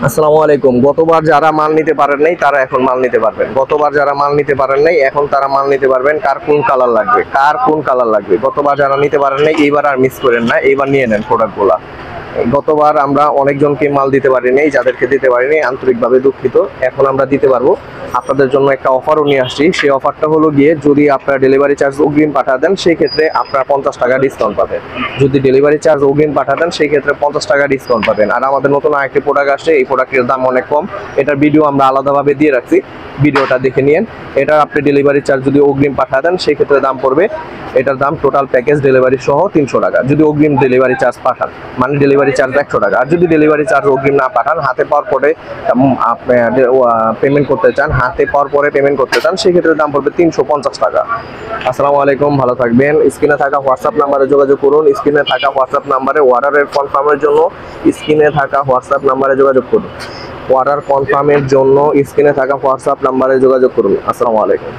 আসসালামু আলাইকুম। গতবার যারা মাল নিতে পারেন নাই তারা এখন মাল নিতে পারবেন। গতবার যারা মাল নিতে পারেন নাই এখন তারা মাল নিতে পারবেন। কার কোন কালার লাগবে, কার কোন কালার লাগবে, গতবার যারা নিতে পারেন নাই এইবার আর মিস করেন না, এইবার নিয়ে নেন প্রোডাক্টগুলা। গতবার আমরা অনেকজনকে মাল দিতে পারিনি, যাদেরকে দিতে পারিনি আন্তরিকভাবে দুঃখিত। এখন আমরা দিতে পারবো। আপনাদের জন্য একটা অফারও নিয়ে আসছি। সেই অফারটা হলো গিয়ে, যদি আপনারা ডেলিভারি চার্জ অগ্রিম পাঠা দেন সেই ক্ষেত্রে আপনারা 50 টাকা ডিসকাউন্ট পাবেন। যদি ডেলিভারি চার্জ অগ্রিম পাঠা দেন সেই ক্ষেত্রে 50 টাকা ডিসকাউন্ট পাবেন। আর আমাদের নতুন আরেকটি প্রোডাক্ট আসছে, এই প্রোডাক্টের দাম অনেক কম। এটার ভিডিও আমরা আলাদাভাবে দিয়ে রাখছি, ভিডিওটা দেখে নিন। এটার আপনি ডেলিভারি চার্জ যদি অগ্রিম পাঠা দেন সেই ক্ষেত্রে দাম পড়বে, এটার দাম টোটাল প্যাকেজ ডেলিভারি সহ 300 টাকা যদি অগ্রিম ডেলিভারি চার্জ পাঠান, মানে ডেলিভারি চার্জ 100 টাকা। আর যদি ডেলিভারি চার্জ অগ্রিম না পাঠান, হাতে পাওয়ার পরে আপনি পেমেন্ট করতে চান, হাতে পাওয়ার পরে পেমেন্ট করতে চান, সেই ক্ষেত্রে দাম পড়বে 350 টাকা। আসসালামু আলাইকুম, ভালো থাকবেন। স্ক্রিনে থাকা হোয়াটসঅ্যাপ নাম্বারে যোগাযোগ করুন। স্ক্রিনে থাকা হোয়াটসঅ্যাপ নাম্বারে অর্ডারের কনফার্মের জন্য স্ক্রিনে থাকা হোয়াটসঅ্যাপ নাম্বারে যোগাযোগ করুন। অর্ডার কনফার্মের জন্য স্ক্রিনে থাকা হোয়াটসঅ্যাপ নাম্বারে যোগাযোগ করুন। আসসালামু আলাইকুম।